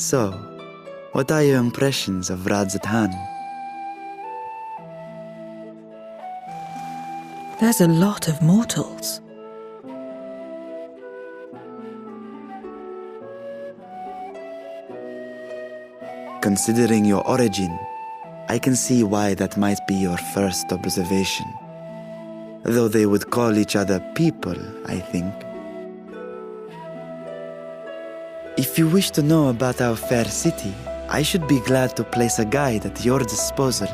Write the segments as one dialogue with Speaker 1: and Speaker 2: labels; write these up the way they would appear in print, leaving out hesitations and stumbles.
Speaker 1: So, what are your impressions of Radzatan?
Speaker 2: There's a lot of mortals.
Speaker 1: Considering your origin, I can see why that might be your first observation. Though they would call each other people, I think. If you wish to know about our fair city, I should be glad to place a guide at your disposal.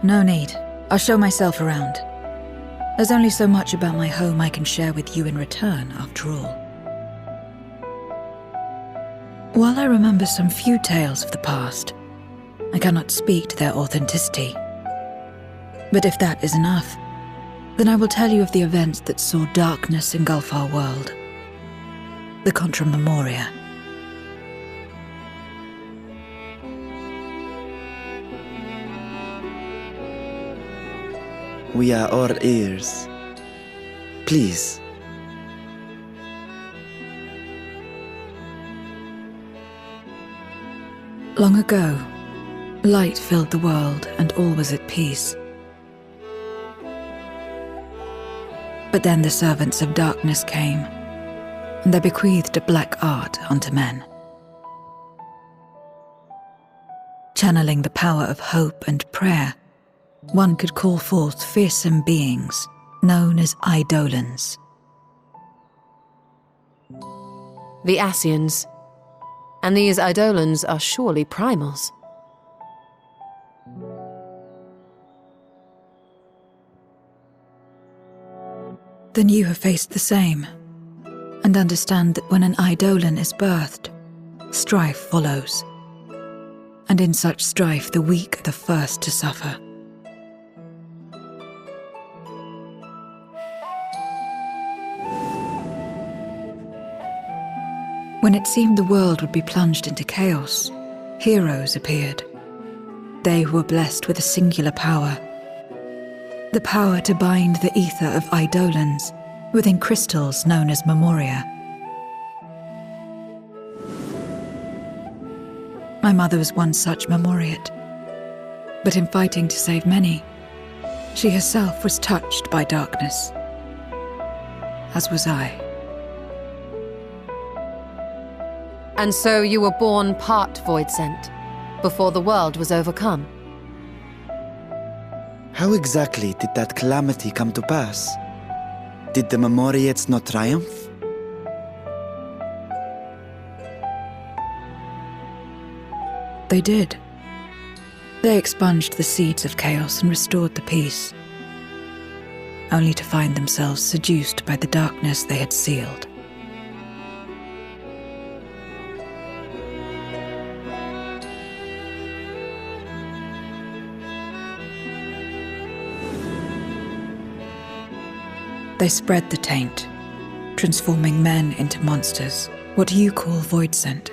Speaker 2: No need. I'll show myself around. There's only so much about my home I can share with you in return, after all. While I remember some few tales of the past, I cannot speak to their authenticity. But if that is enough, then I will tell you of the events that saw darkness engulf our world. The Contra Memoria.
Speaker 1: We are all ears. Please.
Speaker 2: Long ago, light filled the world and all was at peace. But then the servants of darkness came, and they bequeathed a black art unto men. Channeling the power of hope and prayer, one could call forth fearsome beings known as Eidolons.
Speaker 3: The Ascians. And these Eidolons are surely primals.
Speaker 2: Then you have faced the same, and understand that when an Eidolon is birthed, strife follows. And in such strife, the weak are the first to suffer. When it seemed the world would be plunged into chaos, heroes appeared. They who were blessed with a singular power. The power to bind the ether of Eidolons within crystals known as Memoria. My mother was one such Memoriate. But in fighting to save many, she herself was touched by darkness. As was I.
Speaker 3: And so you were born part Voidsent, before the world was overcome.
Speaker 1: How exactly did that calamity come to pass? Did the Memoriates not triumph?
Speaker 2: They did. They expunged the seeds of chaos and restored the peace, only to find themselves seduced by the darkness they had sealed. They spread the taint, transforming men into monsters, what you call Voidsent,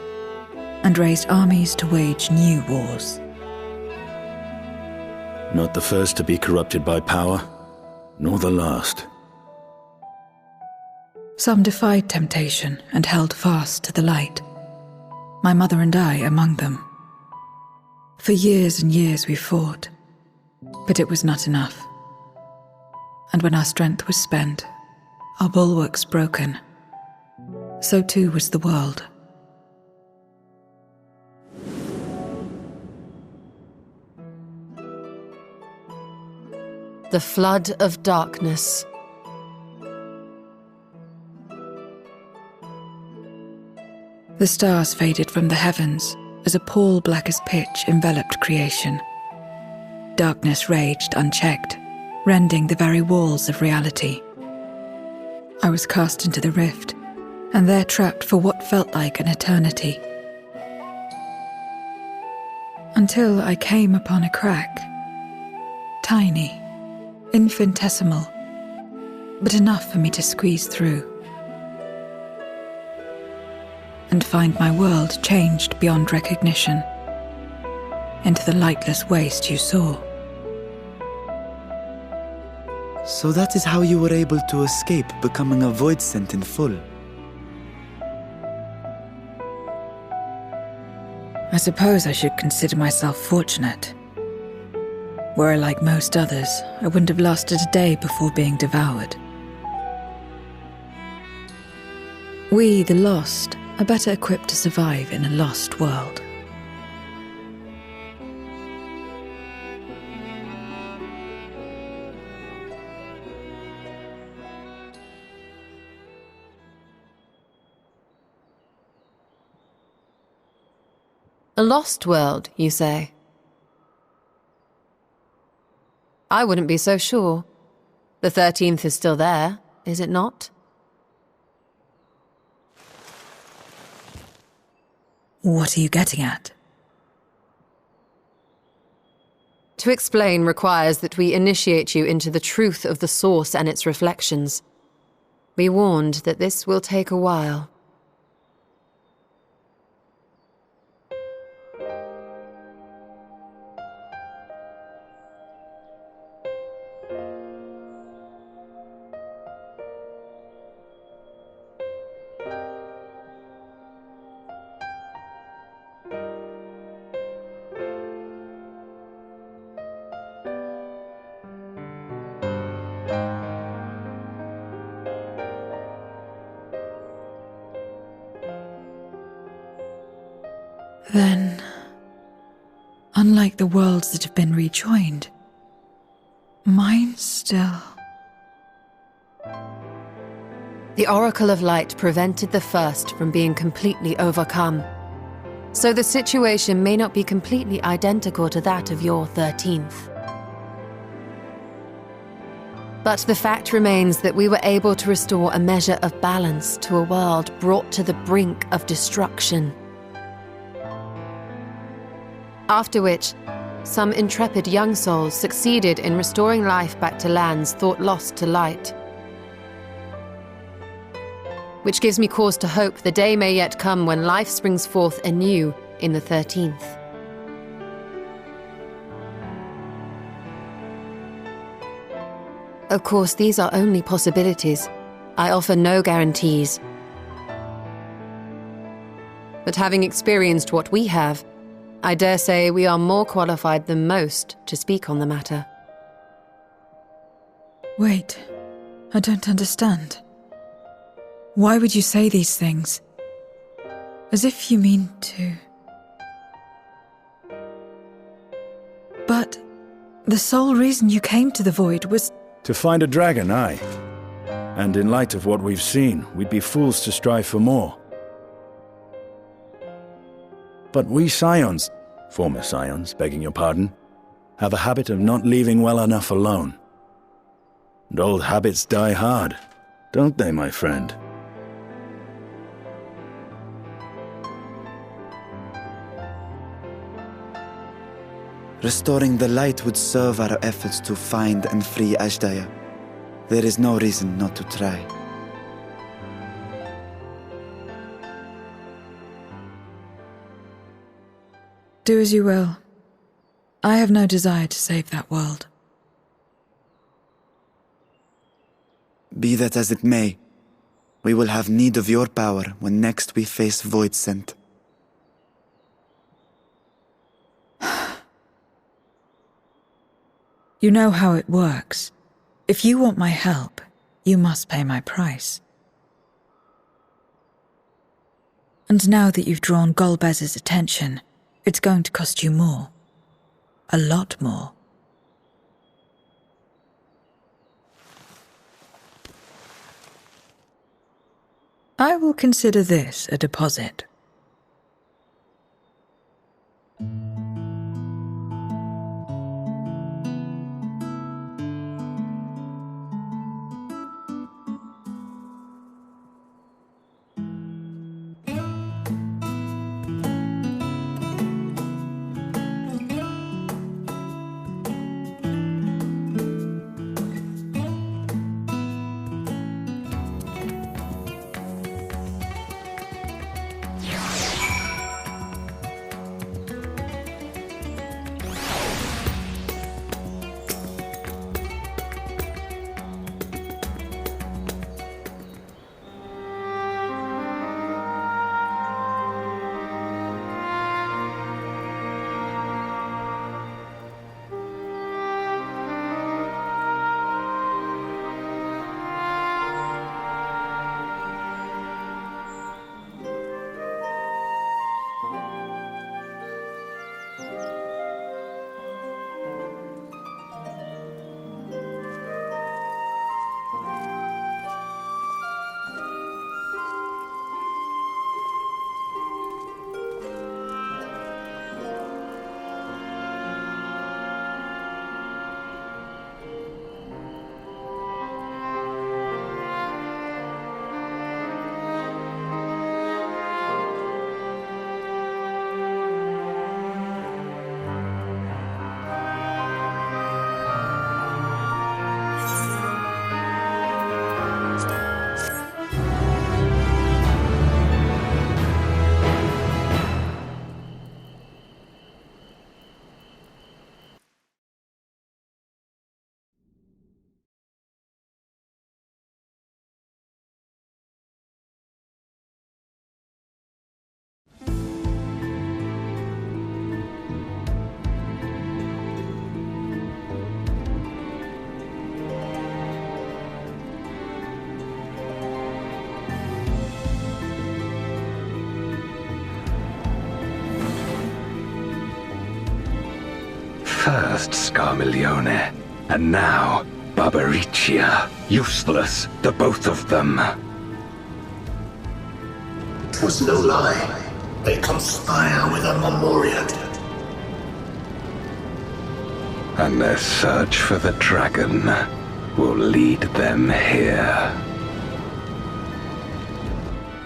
Speaker 2: and raised armies to wage new wars.
Speaker 4: Not the first to be corrupted by power, nor the last.
Speaker 2: Some defied temptation and held fast to the light, my mother and I among them. For years and years we fought, but it was not enough. And when our strength was spent, our bulwarks broken, so too was the world.
Speaker 3: The flood of darkness.
Speaker 2: The stars faded from the heavens as a pall black as pitch enveloped creation. Darkness raged unchecked, rending the very walls of reality. I was cast into the rift, and there trapped for what felt like an eternity. Until I came upon a crack. Tiny, infinitesimal, but enough for me to squeeze through. And find my world changed beyond recognition, into the lightless waste you saw.
Speaker 1: So that is how you were able to escape becoming a Voidsent in full.
Speaker 2: I suppose I should consider myself fortunate. Were I like most others, I wouldn't have lasted a day before being devoured. We, the lost, are better equipped to survive in a lost world.
Speaker 3: A lost world, you say? I wouldn't be so sure. The 13th is still there, is it not?
Speaker 2: What are you getting at?
Speaker 3: To explain requires that we initiate you into the truth of the source and its reflections. Be warned that this will take a while.
Speaker 2: Then, unlike the worlds that have been rejoined, mine still...
Speaker 3: The Oracle of Light prevented the first from being completely overcome. So the situation may not be completely identical to that of your 13th. But the fact remains that we were able to restore a measure of balance to a world brought to the brink of destruction. After which, some intrepid young souls succeeded in restoring life back to lands thought lost to light. Which gives me cause to hope the day may yet come when life springs forth anew in the 13th. Of course, these are only possibilities. I offer no guarantees. But having experienced what we have, I dare say we are more qualified than most to speak on the matter.
Speaker 2: Wait, I don't understand. Why would you say these things? As if you mean to... But the sole reason you came to the Void was...
Speaker 4: To find a dragon, aye. And in light of what we've seen, we'd be fools to strive for more. But we Scions, former Scions, begging your pardon, have a habit of not leaving well enough alone. And old habits die hard, don't they, my friend?
Speaker 1: Restoring the light would serve our efforts to find and free Ashdaya. There is no reason not to try.
Speaker 2: Do as you will. I have no desire to save that world.
Speaker 1: Be that as it may, we will have need of your power when next we face Voidsent.
Speaker 2: You know how it works. If you want my help, you must pay my price. And now that you've drawn Golbez's attention, it's going to cost you more. A lot more. I will consider this a deposit.
Speaker 5: First Scarmiglione, and now Barbariccia. Useless, the both of them.
Speaker 6: It was no lie. They conspire with a Memoriat.
Speaker 5: And their search for the dragon will lead them here.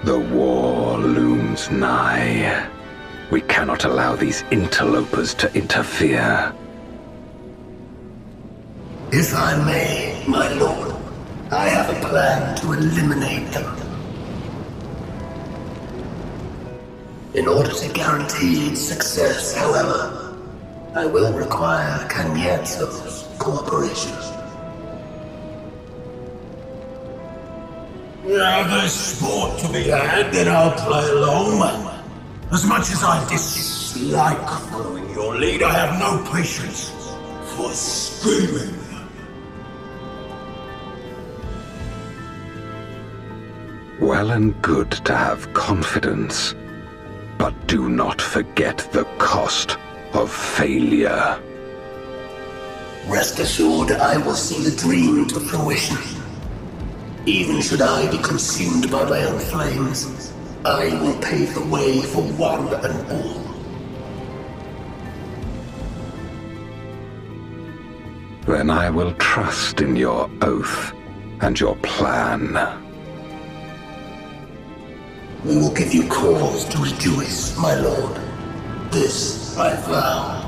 Speaker 5: The war looms nigh. We cannot allow these interlopers to interfere.
Speaker 6: If I may, my lord, I have a plan to eliminate them. In order to guarantee its success, however, I will require Cagnazzo's cooperation. Now there's sport to be had, then I'll play along. As much as I dislike following your lead, I have no patience for screaming.
Speaker 5: Well and good to have confidence, but do not forget the cost of failure.
Speaker 6: Rest assured, I will see the dream to fruition. Even should I be consumed by my own flames, I will pave the way for one and all.
Speaker 5: Then I will trust in your oath and your plan.
Speaker 6: We will give you cause to rejoice, my lord. This I vow.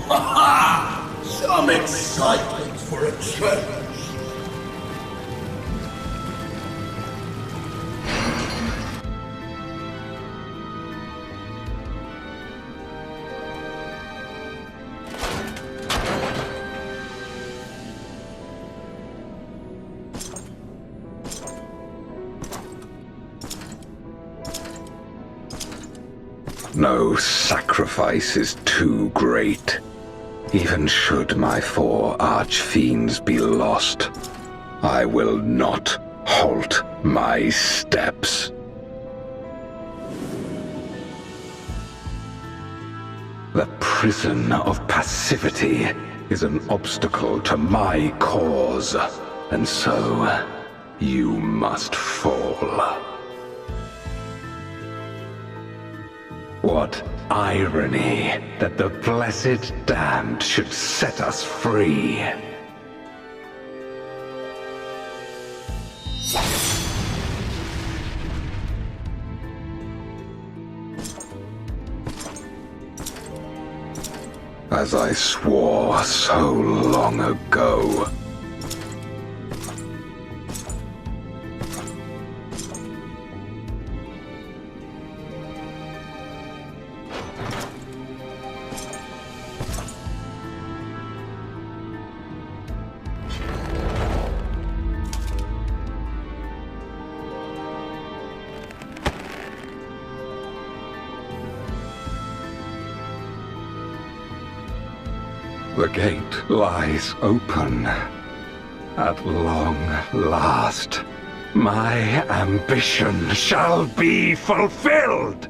Speaker 6: Ha ha! Some excitement for a change.
Speaker 5: No sacrifice is too great. Even should my 4 archfiends be lost, I will not halt my steps. The prison of passivity is an obstacle to my cause, and so you must fall. What irony that the blessed damned should set us free. As I swore so long ago. The gate lies open. At long last, my ambition shall be fulfilled!